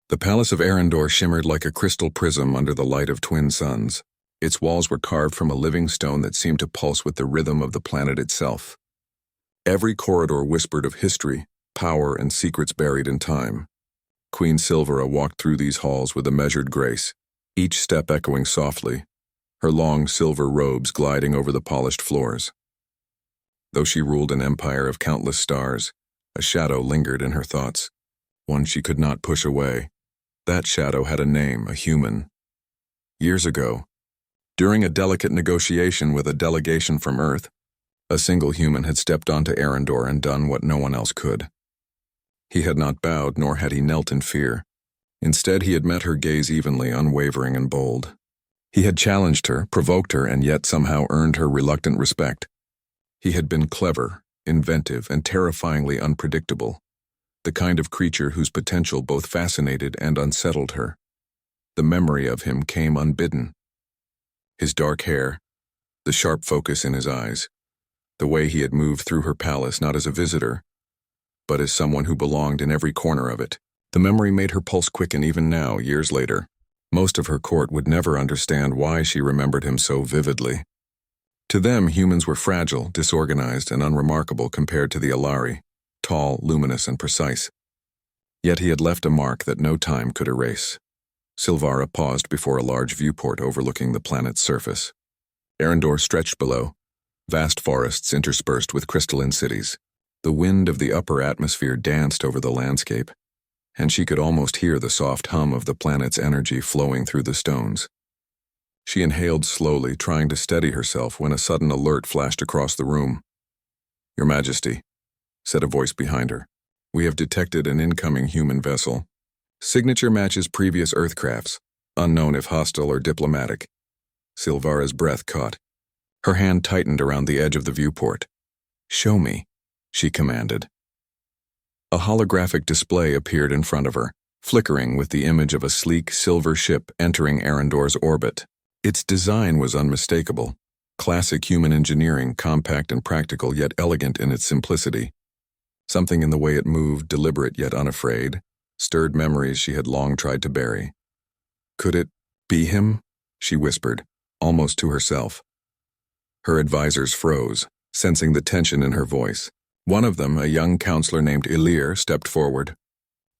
The palace of Arendor shimmered like a crystal prism under the light of twin suns. Its walls were carved from a living stone that seemed to pulse with the rhythm of the planet itself. Every corridor whispered of history, power, and secrets buried in time. Queen Silvera walked through these halls with a measured grace, each step echoing softly, her long silver robes gliding over the polished floors. Though she ruled an empire of countless stars, a shadow lingered in her thoughts, one she could not push away. That shadow had a name, a human. Years ago, during a delicate negotiation with a delegation from Earth, a single human had stepped onto Arendor and done what no one else could. He had not bowed, nor had he knelt in fear. Instead, he had met her gaze evenly, unwavering and bold. He had challenged her, provoked her, and yet somehow earned her reluctant respect. He had been clever, inventive, and terrifyingly unpredictable, the kind of creature whose potential both fascinated and unsettled her. The memory of him came unbidden. His dark hair, the sharp focus in his eyes, the way he had moved through her palace not as a visitor, but as someone who belonged in every corner of it. The memory made her pulse quicken even now, years later. Most of her court would never understand why she remembered him so vividly. To them, humans were fragile, disorganized, and unremarkable compared to the Alari, tall, luminous, and precise. Yet he had left a mark that no time could erase. Silvera paused before a large viewport overlooking the planet's surface. Arendor stretched below, vast forests interspersed with crystalline cities. The wind of the upper atmosphere danced over the landscape, and she could almost hear the soft hum of the planet's energy flowing through the stones. She inhaled slowly, trying to steady herself, when a sudden alert flashed across the room. "Your Majesty," said a voice behind her, "we have detected an incoming human vessel. Signature matches previous Earthcrafts, unknown if hostile or diplomatic." Silvera's breath caught. Her hand tightened around the edge of the viewport. "Show me," she commanded. A holographic display appeared in front of her, flickering with the image of a sleek silver ship entering Arendor's orbit. Its design was unmistakable. Classic human engineering, compact and practical, yet elegant in its simplicity. Something in the way it moved, deliberate yet unafraid, stirred memories she had long tried to bury. "Could it be him?" she whispered, almost to herself. Her advisors froze, sensing the tension in her voice. One of them, a young counselor named Ilir, stepped forward.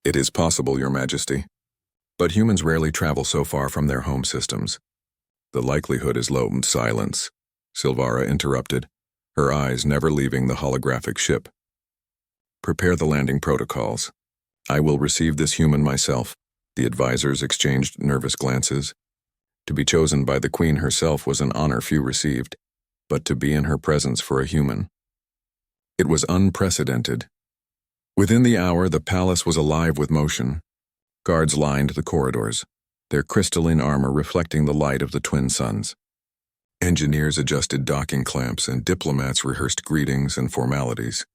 "It is possible, Your Majesty. But humans rarely travel so far from their home systems. The likelihood is low." "Silence," Silvera interrupted, her eyes never leaving the holographic ship. "Prepare the landing protocols. I will receive this human myself." The advisors exchanged nervous glances. To be chosen by the Queen herself was an honor few received, but to be in her presence for a human. It was unprecedented. Within the hour, the palace was alive with motion. Guards lined the corridors, their crystalline armor reflecting the light of the twin suns. Engineers adjusted docking clamps, and diplomats rehearsed greetings and formalities.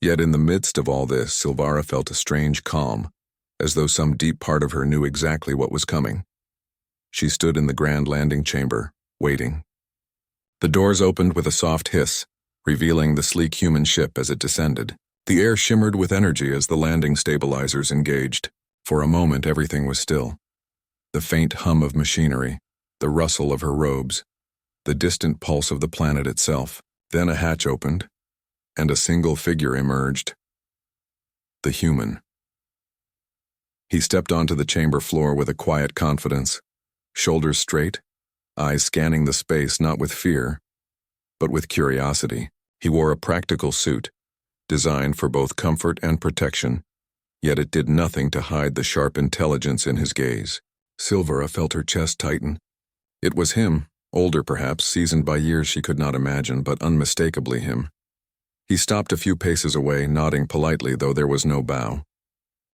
Yet in the midst of all this, Silvera felt a strange calm, as though some deep part of her knew exactly what was coming. She stood in the grand landing chamber, waiting. The doors opened with a soft hiss, revealing the sleek human ship as it descended. The air shimmered with energy as the landing stabilizers engaged. For a moment, everything was still. The faint hum of machinery, the rustle of her robes, the distant pulse of the planet itself. Then a hatch opened, and a single figure emerged. The human. He stepped onto the chamber floor with a quiet confidence, shoulders straight, eyes scanning the space not with fear, but with curiosity. He wore a practical suit, designed for both comfort and protection, yet it did nothing to hide the sharp intelligence in his gaze. Silvera felt her chest tighten. It was him, older perhaps, seasoned by years she could not imagine, but unmistakably him. He stopped a few paces away, nodding politely, though there was no bow.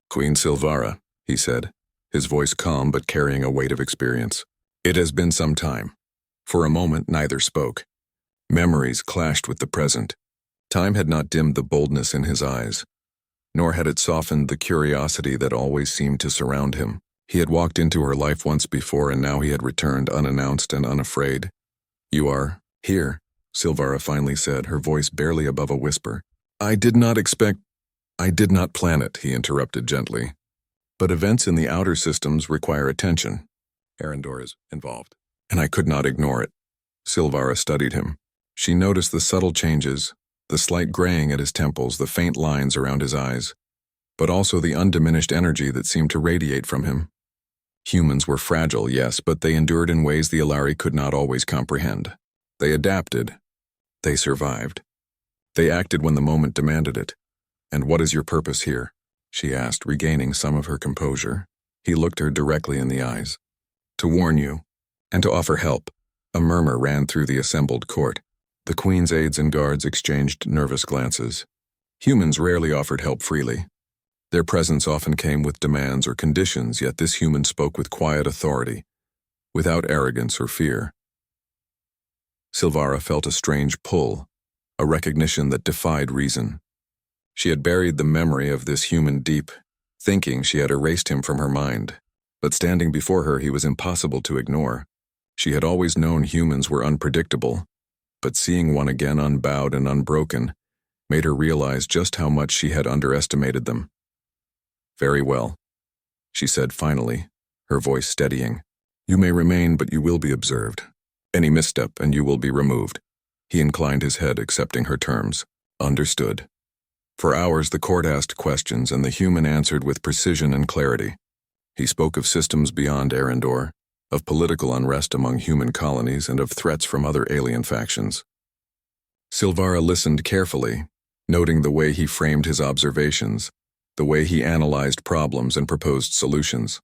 "Queen Silvera," he said, his voice calm but carrying a weight of experience. "It has been some time." For a moment, neither spoke. Memories clashed with the present. Time had not dimmed the boldness in his eyes, nor had it softened the curiosity that always seemed to surround him. He had walked into her life once before, and now he had returned unannounced and unafraid. "You are here," Silvera finally said, her voice barely above a whisper. "I did not plan it," he interrupted gently. But events in the outer systems require attention. Arendor is involved. And I could not ignore it. Silvara studied him. She noticed the subtle changes, the slight graying at his temples, the faint lines around his eyes, but also the undiminished energy that seemed to radiate from him. Humans were fragile, yes, but they endured in ways the Alari could not always comprehend. They adapted. They survived. They acted when the moment demanded it. "And what is your purpose here?" she asked, regaining some of her composure. He looked her directly in the eyes. "To warn you, and to offer help." A murmur ran through the assembled court. The Queen's aides and guards exchanged nervous glances. Humans rarely offered help freely. Their presence often came with demands or conditions, yet this human spoke with quiet authority, without arrogance or fear. Silvara felt a strange pull, a recognition that defied reason. She had buried the memory of this human deep, thinking she had erased him from her mind. But standing before her, he was impossible to ignore. She had always known humans were unpredictable, but seeing one again unbowed and unbroken made her realize just how much she had underestimated them. "Very well," she said finally, her voice steadying. "You may remain, but you will be observed. Any misstep and you will be removed." He inclined his head, accepting her terms. Understood. For hours the court asked questions, and the human answered with precision and clarity. He spoke of systems beyond Arendor, of political unrest among human colonies, and of threats from other alien factions. Silvara listened carefully, noting the way he framed his observations, the way he analyzed problems and proposed solutions.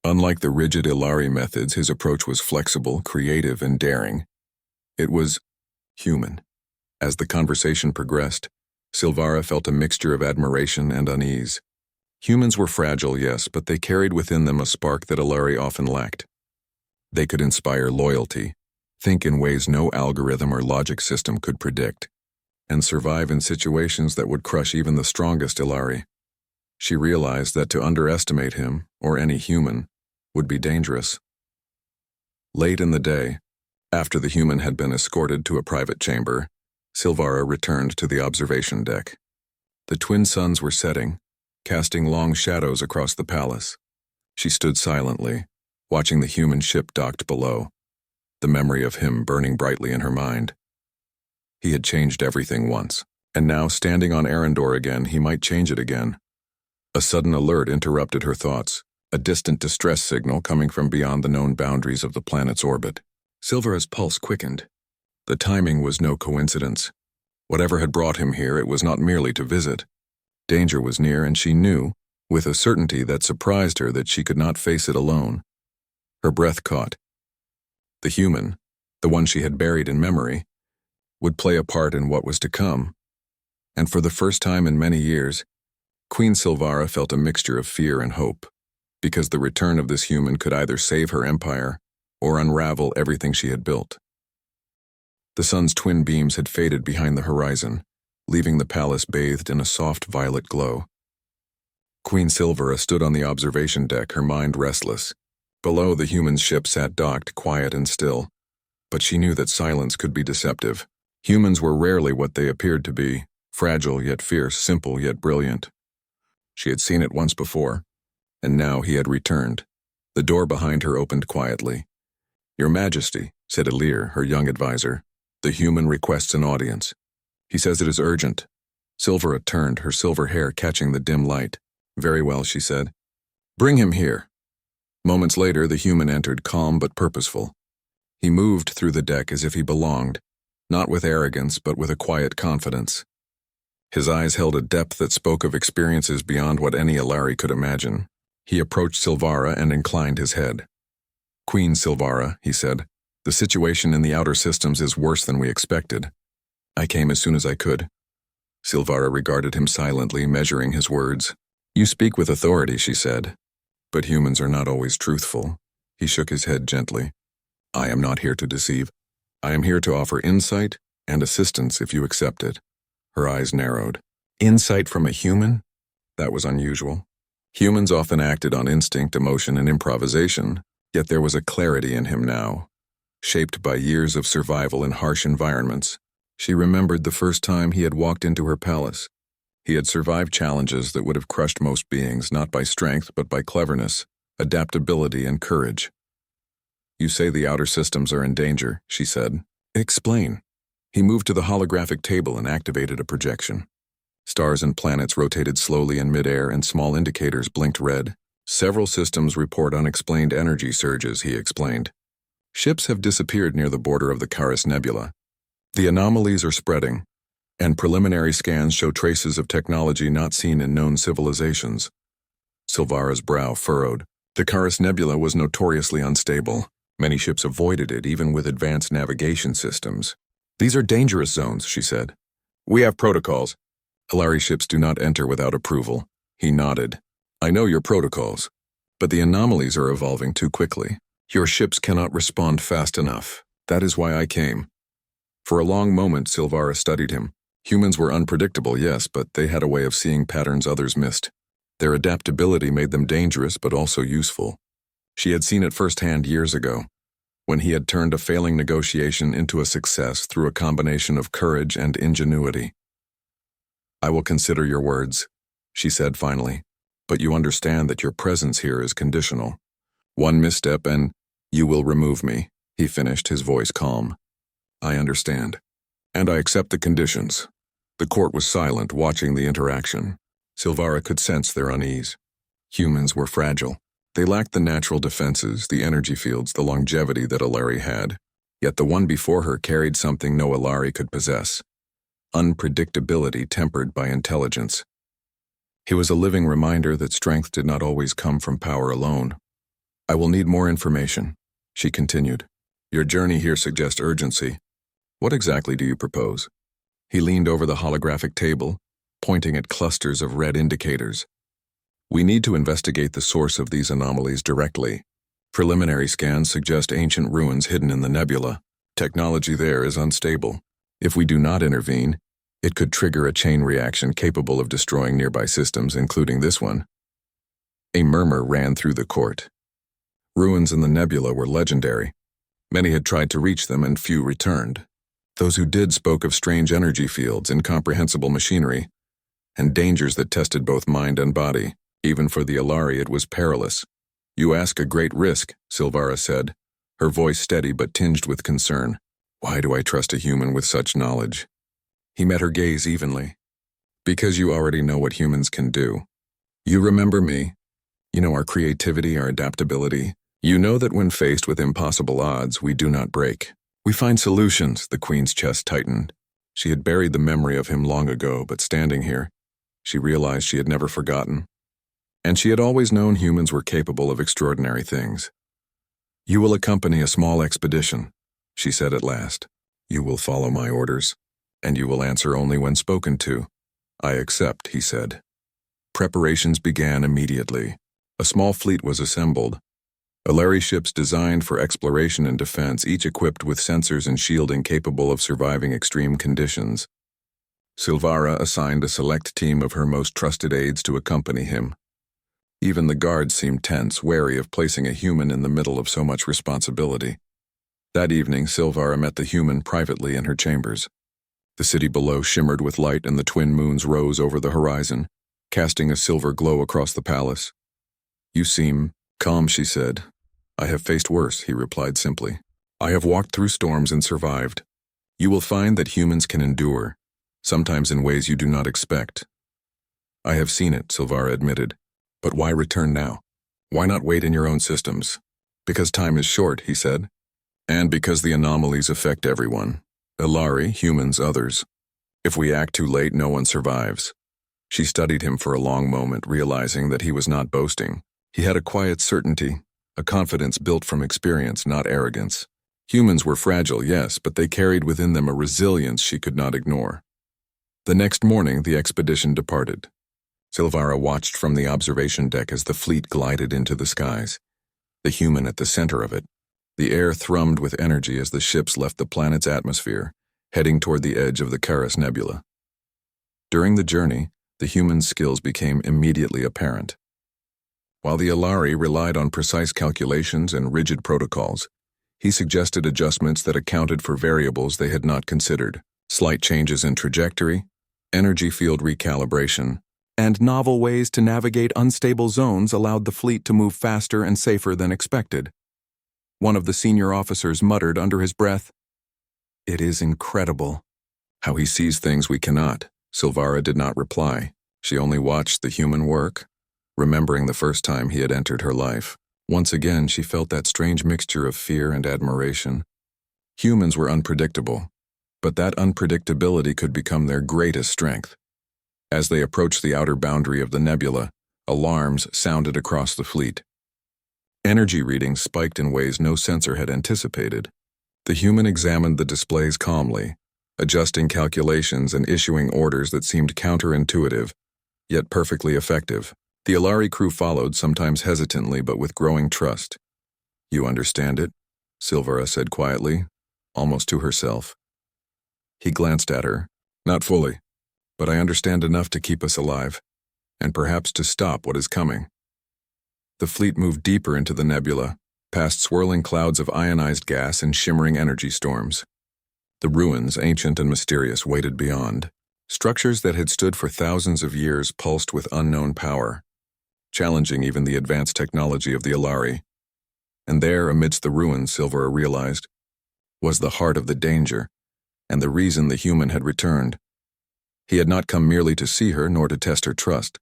Unlike the rigid Ilari methods, his approach was flexible, creative, and daring. It was human. As the conversation progressed, Silvara felt a mixture of admiration and unease. Humans were fragile, yes, but they carried within them a spark that Ilari often lacked. They could inspire loyalty, think in ways no algorithm or logic system could predict, and survive in situations that would crush even the strongest Ilari. She realized that to underestimate him, or any human, would be dangerous. Late in the day, after the human had been escorted to a private chamber, Silvara returned to the observation deck. The twin suns were setting, casting long shadows across the palace. She stood silently, watching the human ship docked below, the memory of him burning brightly in her mind. He had changed everything once, and now, standing on Arendor again, he might change it again. A sudden alert interrupted her thoughts, a distant distress signal coming from beyond the known boundaries of the planet's orbit. Silvara's pulse quickened. The timing was no coincidence. Whatever had brought him here, it was not merely to visit. Danger was near, and she knew, with a certainty that surprised her, that she could not face it alone. Her breath caught. The human, the one she had buried in memory, would play a part in what was to come. And for the first time in many years, Queen Silvara felt a mixture of fear and hope, because the return of this human could either save her empire or unravel everything she had built. The sun's twin beams had faded behind the horizon, leaving the palace bathed in a soft violet glow. Queen Silvara stood on the observation deck, her mind restless. Below, the human ship sat docked, quiet and still, but she knew that silence could be deceptive. Humans were rarely what they appeared to be, fragile yet fierce, simple yet brilliant. She had seen it once before, and now he had returned. The door behind her opened quietly. "Your Majesty," said Elir, her young advisor, "the human requests an audience. He says it is urgent." Silvara turned, her silver hair catching the dim light. "Very well," she said. "Bring him here." Moments later, the human entered, calm but purposeful. He moved through the deck as if he belonged, not with arrogance but with a quiet confidence. His eyes held a depth that spoke of experiences beyond what any Ilari could imagine. He approached Silvara and inclined his head. "Queen Silvara," he said, "the situation in the outer systems is worse than we expected. I came as soon as I could." Silvara regarded him silently, measuring his words. "You speak with authority," she said, "but humans are not always truthful." He shook his head gently. "I am not here to deceive. I am here to offer insight and assistance if you accept it." Her eyes narrowed. Insight from a human? That was unusual. Humans often acted on instinct, emotion, and improvisation, yet there was a clarity in him now, shaped by years of survival in harsh environments. She remembered the first time he had walked into her palace. He had survived challenges that would have crushed most beings, not by strength, but by cleverness, adaptability, and courage. "You say the outer systems are in danger," she said. "Explain." He moved to the holographic table and activated a projection. Stars and planets rotated slowly in midair and small indicators blinked red. "Several systems report unexplained energy surges," he explained. "Ships have disappeared near the border of the Caris Nebula. The anomalies are spreading, and preliminary scans show traces of technology not seen in known civilizations." Silvara's brow furrowed. The Caris Nebula was notoriously unstable. Many ships avoided it, even with advanced navigation systems. "These are dangerous zones," she said. "We have protocols. Alari ships do not enter without approval." He nodded. "I know your protocols, but the anomalies are evolving too quickly. Your ships cannot respond fast enough. That is why I came." For a long moment, Silvara studied him. Humans were unpredictable, yes, but they had a way of seeing patterns others missed. Their adaptability made them dangerous but also useful. She had seen it firsthand years ago, when he had turned a failing negotiation into a success through a combination of courage and ingenuity. "I will consider your words," she said finally, "but you understand that your presence here is conditional. One misstep and you will remove me," he finished, his voice calm. "I understand, and I accept the conditions." The court was silent, watching the interaction. Silvara could sense their unease. Humans were fragile. They lacked the natural defenses, the energy fields, the longevity that Alari had. Yet the one before her carried something no Alari could possess: unpredictability tempered by intelligence. He was a living reminder that strength did not always come from power alone. "I will need more information," she continued. "Your journey here suggests urgency. What exactly do you propose?" He leaned over the holographic table, pointing at clusters of red indicators. "We need to investigate the source of these anomalies directly. Preliminary scans suggest ancient ruins hidden in the nebula. Technology there is unstable. If we do not intervene, it could trigger a chain reaction capable of destroying nearby systems, including this one." A murmur ran through the court. Ruins in the nebula were legendary. Many had tried to reach them and few returned. Those who did spoke of strange energy fields, incomprehensible machinery, and dangers that tested both mind and body. Even for the Alari, it was perilous. "You ask a great risk," Silvara said, her voice steady but tinged with concern. "Why do I trust a human with such knowledge?" He met her gaze evenly. "Because you already know what humans can do. You remember me. You know our creativity, our adaptability. You know that when faced with impossible odds, we do not break. We find solutions." The Queen's chest tightened. She had buried the memory of him long ago, but standing here, she realized she had never forgotten. And she had always known humans were capable of extraordinary things. "You will accompany a small expedition," she said at last. "You will follow my orders, and you will answer only when spoken to." "I accept," he said. Preparations began immediately. A small fleet was assembled. Alari ships designed for exploration and defense, each equipped with sensors and shielding capable of surviving extreme conditions. Silvara assigned a select team of her most trusted aides to accompany him. Even the guards seemed tense, wary of placing a human in the middle of so much responsibility. That evening, Silvara met the human privately in her chambers. The city below shimmered with light and the twin moons rose over the horizon, casting a silver glow across the palace. "You seem calm," she said. "I have faced worse," he replied simply. "I have walked through storms and survived. You will find that humans can endure, sometimes in ways you do not expect." "I have seen it," Silvara admitted. "But why return now? Why not wait in your own systems?" "Because time is short," he said. "And because the anomalies affect everyone. Alari, humans, others. If we act too late, no one survives." She studied him for a long moment, realizing that he was not boasting. He had a quiet certainty, a confidence built from experience, not arrogance. Humans were fragile, yes, but they carried within them a resilience she could not ignore. The next morning, the expedition departed. Silvara watched from the observation deck as the fleet glided into the skies, the human at the center of it. The air thrummed with energy as the ships left the planet's atmosphere, heading toward the edge of the Caris Nebula. During the journey, the human's skills became immediately apparent. While the Alari relied on precise calculations and rigid protocols, he suggested adjustments that accounted for variables they had not considered: slight changes in trajectory, Energy field recalibration, and novel ways to navigate unstable zones allowed the fleet to move faster and safer than expected. One of the senior officers muttered under his breath, "It is incredible how he sees things we cannot." Silvara did not reply. She only watched the human work, remembering the first time he had entered her life. Once again, she felt that strange mixture of fear and admiration. Humans were unpredictable, but that unpredictability could become their greatest strength. As they approached the outer boundary of the nebula, alarms sounded across the fleet. Energy readings spiked in ways no sensor had anticipated. The human examined the displays calmly, adjusting calculations and issuing orders that seemed counterintuitive, yet perfectly effective. The Alari crew followed, sometimes hesitantly but with growing trust. "You understand it?" Silvara said quietly, almost to herself. He glanced at her. "Not fully, but I understand enough to keep us alive, and perhaps to stop what is coming." The fleet moved deeper into the nebula, past swirling clouds of ionized gas and shimmering energy storms. The ruins, ancient and mysterious, waited beyond. Structures that had stood for thousands of years pulsed with unknown power, challenging even the advanced technology of the Alari. And there, amidst the ruins, Silvera realized, was the heart of the danger, and the reason the human had returned. He had not come merely to see her, nor to test her trust.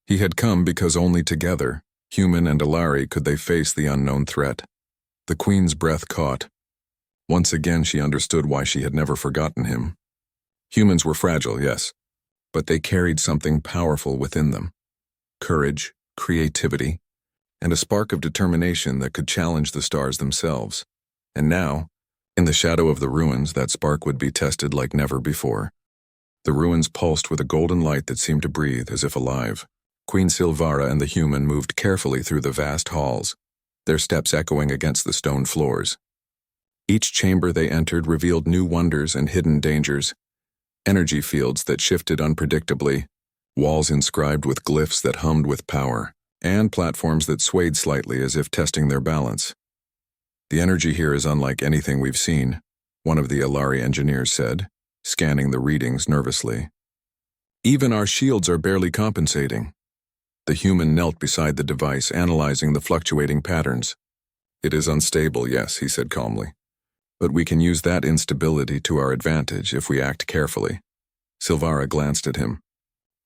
He had come because only together, human and Alari, could they face the unknown threat. The Queen's breath caught. Once again she understood why she had never forgotten him. Humans were fragile, yes, but they carried something powerful within them. Courage, creativity, and a spark of determination that could challenge the stars themselves. And now, in the shadow of the ruins, that spark would be tested like never before. The ruins pulsed with a golden light that seemed to breathe as if alive. Queen Silvara and the human moved carefully through the vast halls, their steps echoing against the stone floors. Each chamber they entered revealed new wonders and hidden dangers, energy fields that shifted unpredictably, walls inscribed with glyphs that hummed with power, and platforms that swayed slightly as if testing their balance. "The energy here is unlike anything we've seen," one of the Alari engineers said, scanning the readings nervously. "Even our shields are barely compensating." The human knelt beside the device, analyzing the fluctuating patterns. "It is unstable, yes," he said calmly. "But we can use that instability to our advantage if we act carefully." Silvara glanced at him.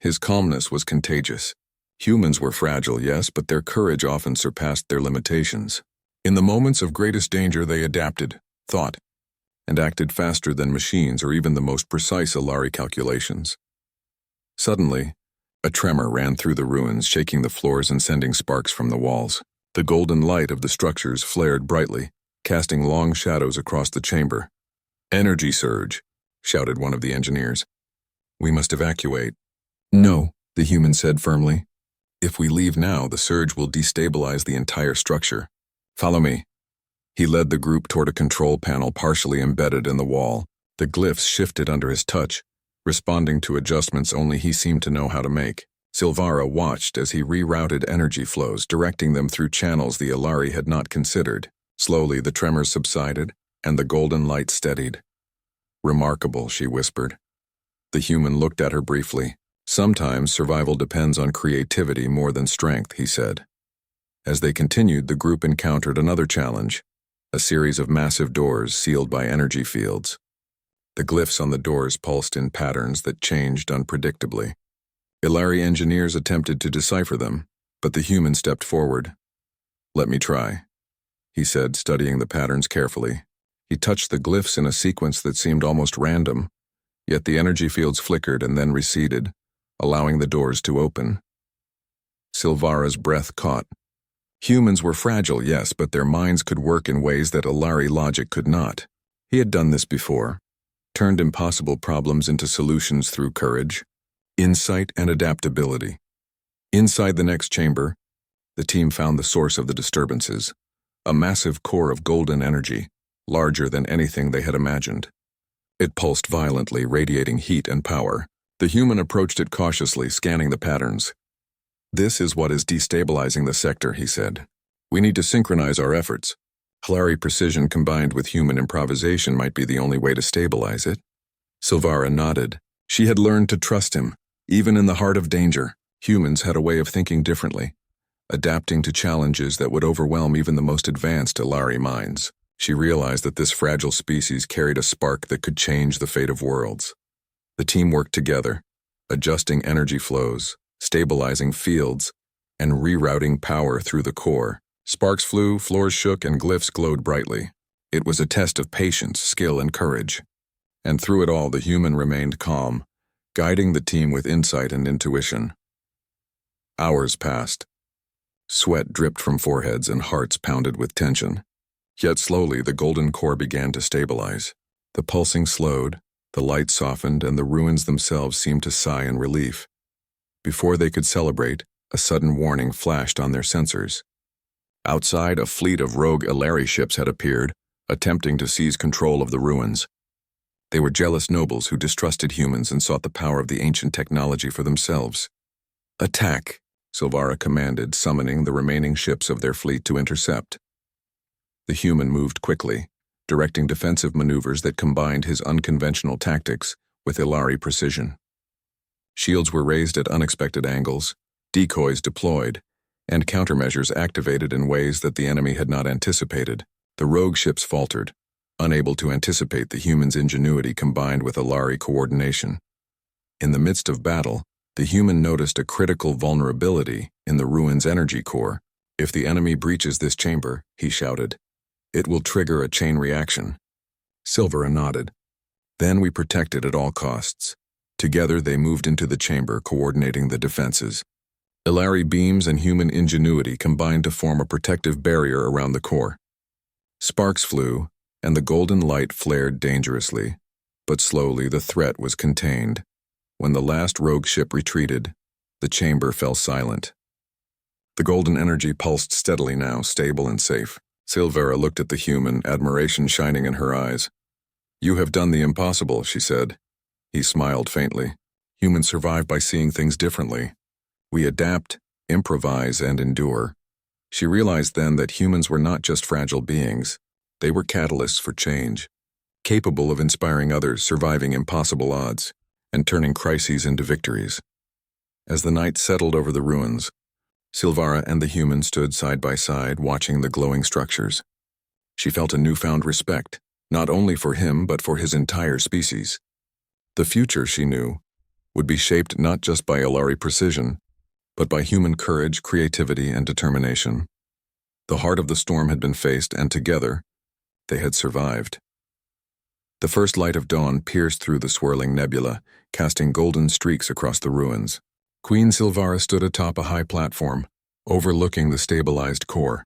His calmness was contagious. Humans were fragile, yes, but their courage often surpassed their limitations. In the moments of greatest danger they adapted, thought, and acted faster than machines or even the most precise Alari calculations. Suddenly, a tremor ran through the ruins, shaking the floors and sending sparks from the walls. The golden light of the structures flared brightly, casting long shadows across the chamber. "Energy surge," shouted one of the engineers. "We must evacuate." "No," the human said firmly. "If we leave now, the surge will destabilize the entire structure. Follow me." He led the group toward a control panel partially embedded in the wall. The glyphs shifted under his touch, responding to adjustments only he seemed to know how to make. Silvara watched as he rerouted energy flows, directing them through channels the Alari had not considered. Slowly, the tremors subsided, and the golden light steadied. "Remarkable," she whispered. The human looked at her briefly. "Sometimes survival depends on creativity more than strength," he said. As they continued, the group encountered another challenge, a series of massive doors sealed by energy fields. The glyphs on the doors pulsed in patterns that changed unpredictably. Ilari engineers attempted to decipher them, but the human stepped forward. "Let me try," he said, studying the patterns carefully. He touched the glyphs in a sequence that seemed almost random, yet the energy fields flickered and then receded, allowing the doors to open. Silvara's breath caught. Humans were fragile, yes, but their minds could work in ways that Alari logic could not. He had done this before, turned impossible problems into solutions through courage, insight, and adaptability. Inside the next chamber, the team found the source of the disturbances, a massive core of golden energy, larger than anything they had imagined. It pulsed violently, radiating heat and power. The human approached it cautiously, scanning the patterns. "This is what is destabilizing the sector," he said. "We need to synchronize our efforts. Alari precision combined with human improvisation might be the only way to stabilize it." Silvara nodded, She had learned to trust him, even in the heart of danger. Humans had a way of thinking differently, adapting to challenges that would overwhelm even the most advanced Ilari minds. She realized that this fragile species carried a spark that could change the fate of worlds. The team worked together, adjusting energy flows, stabilizing fields, and rerouting power through the core. Sparks flew, floors shook, and glyphs glowed brightly. It was a test of patience, skill, and courage. And through it all, the human remained calm, guiding the team with insight and intuition. Hours passed. Sweat dripped from foreheads and hearts pounded with tension. Yet slowly, the golden core began to stabilize. The pulsing slowed, the light softened, and the ruins themselves seemed to sigh in relief. Before they could celebrate, a sudden warning flashed on their sensors. Outside, a fleet of rogue Ilari ships had appeared, attempting to seize control of the ruins. They were jealous nobles who distrusted humans and sought the power of the ancient technology for themselves. "Attack," Silvara commanded, summoning the remaining ships of their fleet to intercept. The human moved quickly, directing defensive maneuvers that combined his unconventional tactics with Ilari precision. Shields were raised at unexpected angles, decoys deployed, and countermeasures activated in ways that the enemy had not anticipated. The rogue ships faltered, unable to anticipate the human's ingenuity combined with Ilari coordination. In the midst of battle, the human noticed a critical vulnerability in the ruin's energy core. "If the enemy breaches this chamber," he shouted, "it will trigger a chain reaction." Silvera nodded. "Then we protect it at all costs." Together they moved into the chamber, coordinating the defenses. Ilari beams and human ingenuity combined to form a protective barrier around the core. Sparks flew, and the golden light flared dangerously, but slowly the threat was contained. When the last rogue ship retreated, the chamber fell silent. The golden energy pulsed steadily now, stable and safe. Silvera looked at the human, admiration shining in her eyes. "You have done the impossible," she said. He smiled faintly. "Humans survive by seeing things differently. We adapt, improvise, and endure." She realized then that humans were not just fragile beings. They were catalysts for change, capable of inspiring others, surviving impossible odds, and turning crises into victories. As the night settled over the ruins, Silvara and the human stood side by side, watching the glowing structures. She felt a newfound respect, not only for him but for his entire species. The future, she knew, would be shaped not just by Ilari precision, but by human courage, creativity, and determination. The heart of the storm had been faced, and together, they had survived. The first light of dawn pierced through the swirling nebula, casting golden streaks across the ruins. Queen Silvara stood atop a high platform, overlooking the stabilized core.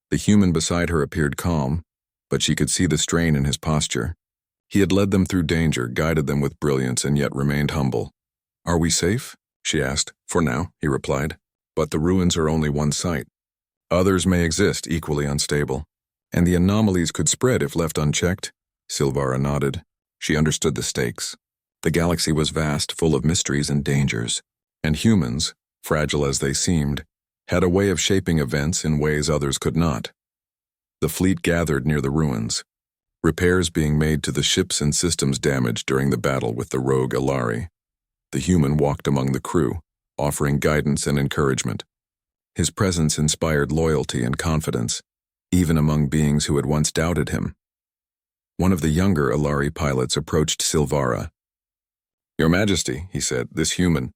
The human beside her appeared calm, but she could see the strain in his posture. He had led them through danger, guided them with brilliance, and yet remained humble. "Are we safe?" she asked. "For now," he replied. "But the ruins are only one site. Others may exist, equally unstable. And the anomalies could spread if left unchecked." Silvara nodded. She understood the stakes. The galaxy was vast, full of mysteries and dangers. And humans, fragile as they seemed, had a way of shaping events in ways others could not. The fleet gathered near the ruins, repairs being made to the ships and systems damaged during the battle with the rogue Ilari. The human walked among the crew, offering guidance and encouragement. His presence inspired loyalty and confidence, even among beings who had once doubted him. One of the younger Ilari pilots approached Silvara. "Your Majesty," he said, "this human,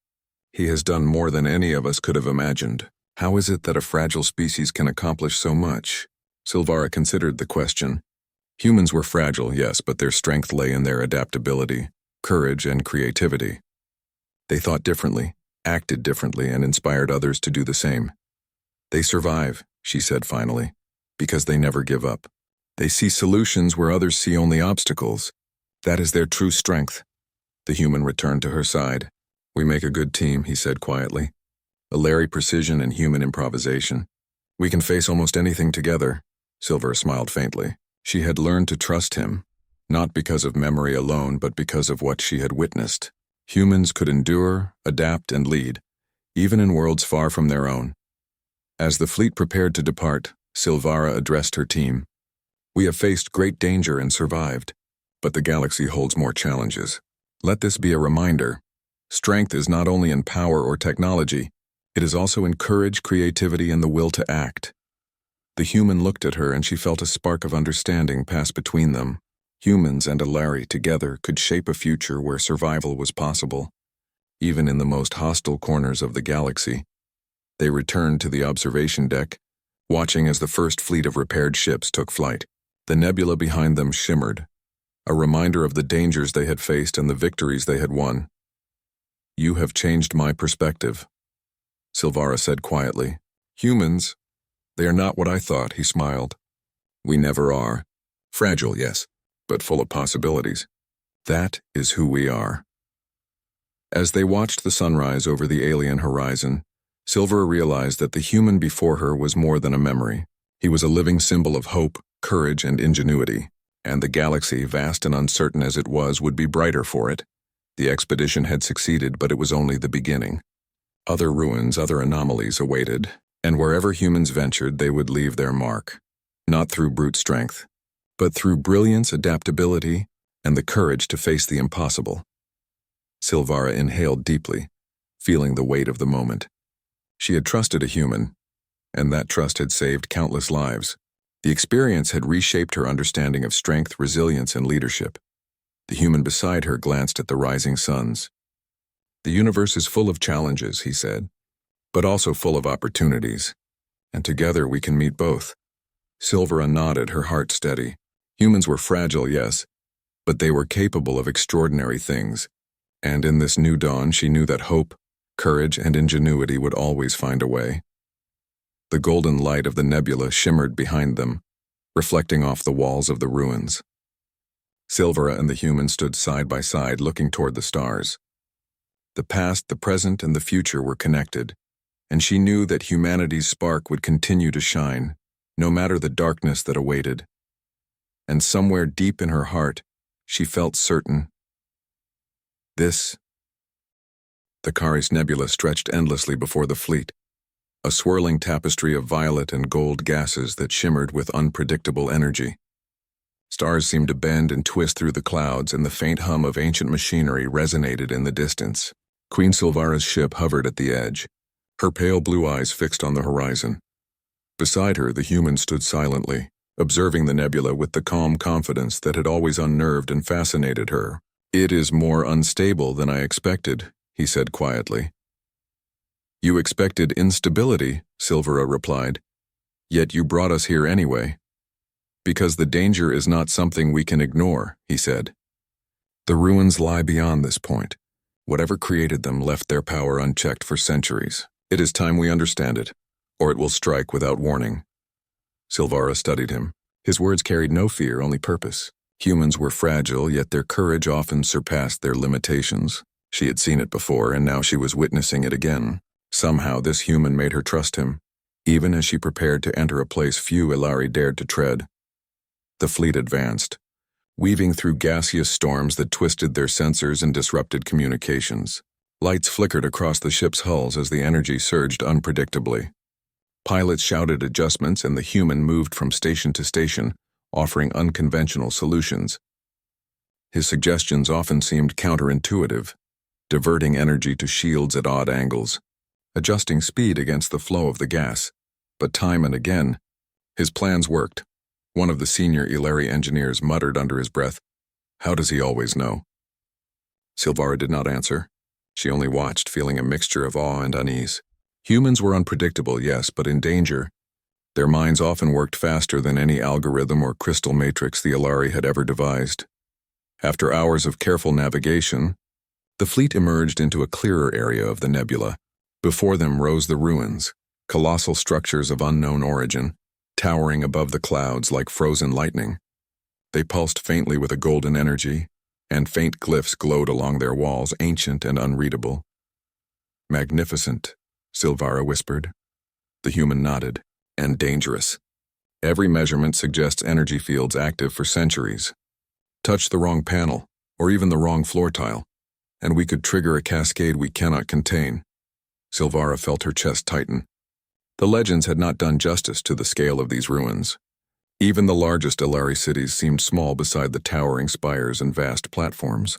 he has done more than any of us could have imagined. How is it that a fragile species can accomplish so much?" Silvara considered the question. Humans were fragile, yes, but their strength lay in their adaptability, courage, and creativity. They thought differently, acted differently, and inspired others to do the same. "They survive," she said finally, "because they never give up. They see solutions where others see only obstacles. That is their true strength." The human returned to her side. "We make a good team," he said quietly. "Ilari precision and human improvisation. We can face almost anything together." Silver smiled faintly. She had learned to trust him, not because of memory alone, but because of what she had witnessed. Humans could endure, adapt, and lead, even in worlds far from their own. As the fleet prepared to depart, Silvara addressed her team. "We have faced great danger and survived, but the galaxy holds more challenges. Let this be a reminder. Strength is not only in power or technology, it is also in courage, creativity, and the will to act. The human looked at her and she felt a spark of understanding pass between them. Humans and Ilari together could shape a future where survival was possible, even in the most hostile corners of the galaxy. They returned to the observation deck, watching as the first fleet of repaired ships took flight. The nebula behind them shimmered, a reminder of the dangers they had faced and the victories they had won. "You have changed my perspective," Silvara said quietly. "Humans, they are not what I thought," he smiled. "We never are. Fragile, yes, but full of possibilities. That is who we are." As they watched the sunrise over the alien horizon, Silvera realized that the human before her was more than a memory. He was a living symbol of hope, courage, and ingenuity, and the galaxy, vast and uncertain as it was, would be brighter for it. The expedition had succeeded, but it was only the beginning. Other ruins, other anomalies awaited, and wherever humans ventured, they would leave their mark. Not through brute strength, but through brilliance, adaptability, and the courage to face the impossible. Silvara inhaled deeply, feeling the weight of the moment. She had trusted a human, and that trust had saved countless lives. The experience had reshaped her understanding of strength, resilience, and leadership. The human beside her glanced at the rising suns. "The universe is full of challenges," he said, "but also full of opportunities, and together we can meet both." Silvera nodded, her heart steady. Humans were fragile, yes, but they were capable of extraordinary things, and in this new dawn she knew that hope, courage, and ingenuity would always find a way. The golden light of the nebula shimmered behind them, reflecting off the walls of the ruins. Silvera and the human stood side by side, looking toward the stars. The past, the present, and the future were connected, and she knew that humanity's spark would continue to shine, no matter the darkness that awaited. And somewhere deep in her heart, she felt certain. The Caris Nebula stretched endlessly before the fleet, a swirling tapestry of violet and gold gases that shimmered with unpredictable energy. Stars seemed to bend and twist through the clouds, and the faint hum of ancient machinery resonated in the distance. Queen Silvara's ship hovered at the edge, her pale blue eyes fixed on the horizon. Beside her, the human stood silently, observing the nebula with the calm confidence that had always unnerved and fascinated her. "It is more unstable than I expected," he said quietly. "You expected instability," Silvera replied, "yet you brought us here anyway." "Because the danger is not something we can ignore," he said. "The ruins lie beyond this point. Whatever created them left their power unchecked for centuries. It is time we understand it, or it will strike without warning." Silvara studied him. His words carried no fear, only purpose. Humans were fragile, yet their courage often surpassed their limitations. She had seen it before, and now she was witnessing it again. Somehow this human made her trust him, even as she prepared to enter a place few Ilari dared to tread. The fleet advanced, weaving through gaseous storms that twisted their sensors and disrupted communications. Lights flickered across the ship's hulls as the energy surged unpredictably. Pilots shouted adjustments, and the human moved from station to station, offering unconventional solutions. His suggestions often seemed counterintuitive, diverting energy to shields at odd angles, adjusting speed against the flow of the gas. But time and again, his plans worked. One of the senior Ilari engineers muttered under his breath, "How does he always know?" Silvara did not answer. She only watched, feeling a mixture of awe and unease. Humans were unpredictable, yes, but in danger. Their minds often worked faster than any algorithm or crystal matrix the Ilari had ever devised. After hours of careful navigation, the fleet emerged into a clearer area of the nebula. Before them rose the ruins, colossal structures of unknown origin, towering above the clouds like frozen lightning. They pulsed faintly with a golden energy, and faint glyphs glowed along their walls, ancient and unreadable. "Magnificent," Silvara whispered. The human nodded. "And dangerous. Every measurement suggests energy fields active for centuries. Touch the wrong panel, or even the wrong floor tile, and we could trigger a cascade we cannot contain." Silvara felt her chest tighten. The legends had not done justice to the scale of these ruins. Even the largest Ilari cities seemed small beside the towering spires and vast platforms.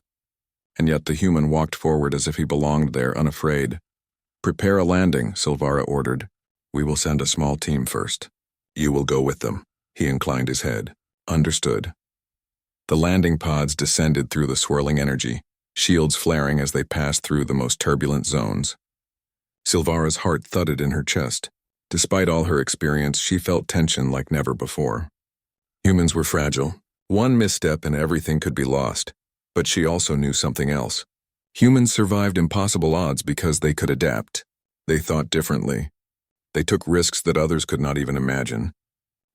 and yet the human walked forward as if he belonged there, unafraid. "Prepare a landing," Silvara ordered. "We will send a small team first. You will go with them." He inclined his head. "Understood." The landing pods descended through the swirling energy, shields flaring as they passed through the most turbulent zones. Silvara's heart thudded in her chest. Despite all her experience, she felt tension like never before. Humans were fragile. One misstep and everything could be lost. But she also knew something else. Humans survived impossible odds because they could adapt. They thought differently. They took risks that others could not even imagine.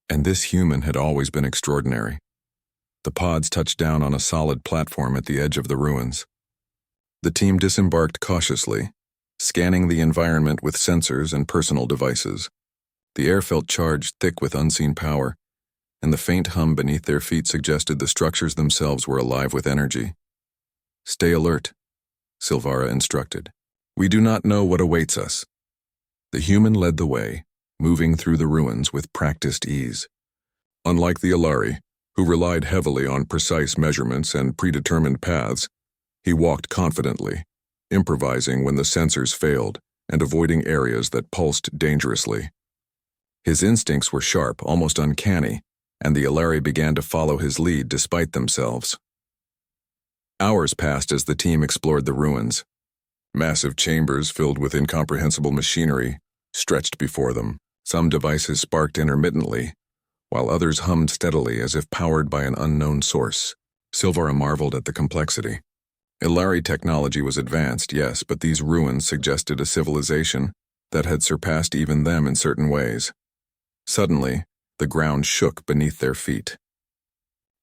And this human had always been extraordinary. The pods touched down on a solid platform at the edge of the ruins. The team disembarked cautiously, scanning the environment with sensors and personal devices. The air felt charged thick with unseen power, and the faint hum beneath their feet suggested the structures themselves were alive with energy. "Stay alert," Silvara instructed. "We do not know what awaits us." The human led the way, moving through the ruins with practiced ease. Unlike the Alari, who relied heavily on precise measurements and predetermined paths, he walked confidently, improvising when the sensors failed and avoiding areas that pulsed dangerously. His instincts were sharp, almost uncanny, and the Alari began to follow his lead despite themselves. Hours passed as the team explored the ruins. Massive chambers filled with incomprehensible machinery stretched before them. Some devices sparked intermittently, while others hummed steadily as if powered by an unknown source. Silvara marveled at the complexity. Alari technology was advanced, yes, but these ruins suggested a civilization that had surpassed even them in certain ways. Suddenly, the ground shook beneath their feet.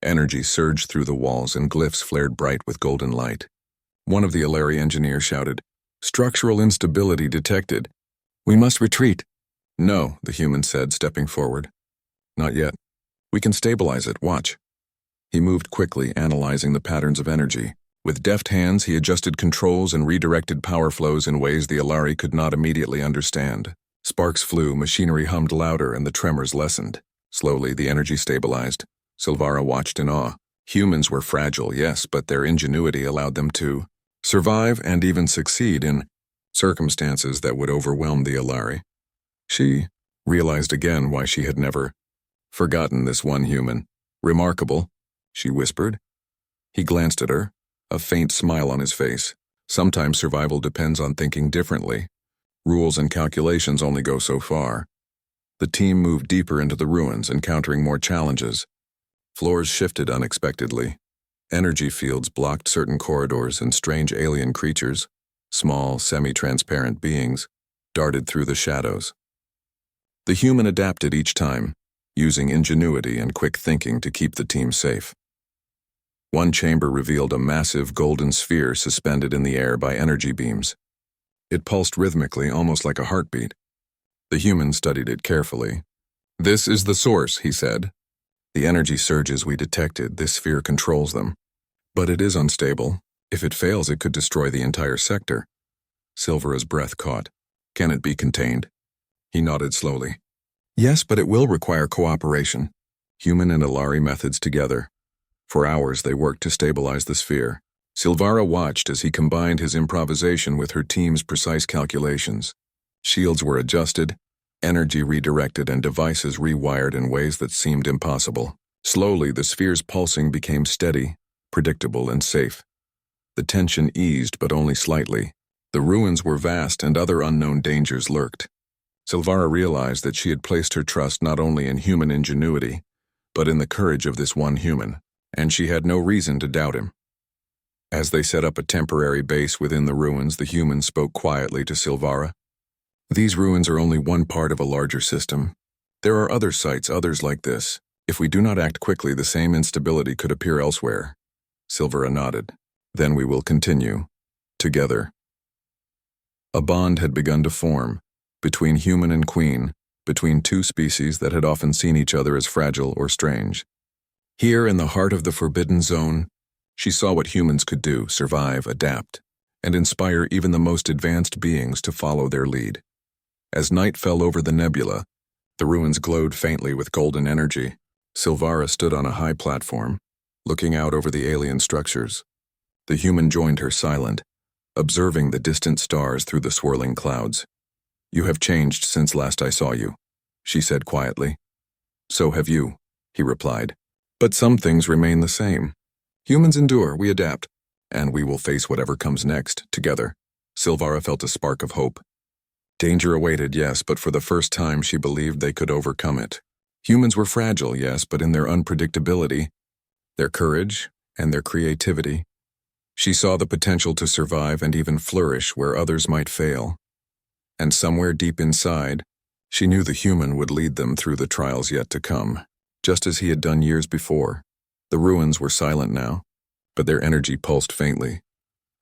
Energy surged through the walls and glyphs flared bright with golden light. One of the Alari engineers shouted, "Structural instability detected. We must retreat." "No," the human said, stepping forward. "Not yet. We can stabilize it, watch." He moved quickly, analyzing the patterns of energy. With deft hands, he adjusted controls and redirected power flows in ways the Alari could not immediately understand. Sparks flew, machinery hummed louder, and the tremors lessened. Slowly, the energy stabilized. Silvara watched in awe. Humans were fragile, yes, but their ingenuity allowed them to survive and even succeed in circumstances that would overwhelm the Alari. She realized again why she had never forgotten this one human. "Remarkable," she whispered. He glanced at her, a faint smile on his face. Sometimes survival depends on thinking differently. Rules and calculations only go so far. The team moved deeper into the ruins, encountering more challenges. Floors shifted unexpectedly. Energy fields blocked certain corridors, and strange alien creatures, small, semi-transparent beings, darted through the shadows. The human adapted each time, using ingenuity and quick thinking to keep the team safe. One chamber revealed a massive golden sphere suspended in the air by energy beams. It pulsed rhythmically, almost like a heartbeat. The human studied it carefully. "This is the source," he said. "The energy surges we detected, this sphere controls them. But it is unstable. If it fails, it could destroy the entire sector." Silvara's breath caught. "Can it be contained?" He nodded slowly. "Yes, but it will require cooperation. Human and Alari methods together." For hours they worked to stabilize the sphere. Silvara watched as he combined his improvisation with her team's precise calculations. Shields were adjusted, energy redirected, and devices rewired in ways that seemed impossible. Slowly, the sphere's pulsing became steady, predictable, and safe. The tension eased, but only slightly. The ruins were vast and other unknown dangers lurked. Silvara realized that she had placed her trust not only in human ingenuity, but in the courage of this one human, and she had no reason to doubt him. As they set up a temporary base within the ruins, the human spoke quietly to Silvara. "These ruins are only one part of a larger system. There are other sites, others like this. If we do not act quickly, the same instability could appear elsewhere." Silvara nodded. "Then we will continue. Together." A bond had begun to form, between human and queen, between two species that had often seen each other as fragile or strange. Here, in the heart of the forbidden zone, she saw what humans could do: survive, adapt, and inspire even the most advanced beings to follow their lead. As night fell over the nebula, the ruins glowed faintly with golden energy. Silvara stood on a high platform, looking out over the alien structures. The human joined her silent, observing the distant stars through the swirling clouds. "You have changed since last I saw you," she said quietly. "So have you," he replied. "But some things remain the same. Humans endure, we adapt, and we will face whatever comes next, together." Silvara felt a spark of hope. Danger awaited, yes, but for the first time she believed they could overcome it. Humans were fragile, yes, but in their unpredictability, their courage, and their creativity, she saw the potential to survive and even flourish where others might fail. And somewhere deep inside, she knew the human would lead them through the trials yet to come, just as he had done years before. The ruins were silent now, but their energy pulsed faintly,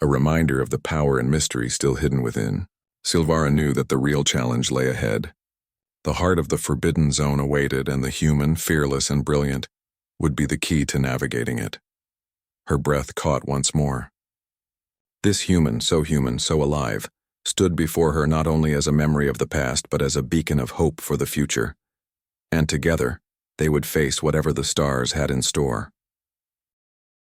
a reminder of the power and mystery still hidden within. Silvara knew that the real challenge lay ahead. The heart of the forbidden zone awaited, and the human, fearless and brilliant, would be the key to navigating it. Her breath caught once more. This human, so alive, stood before her not only as a memory of the past but as a beacon of hope for the future. And together, they would face whatever the stars had in store.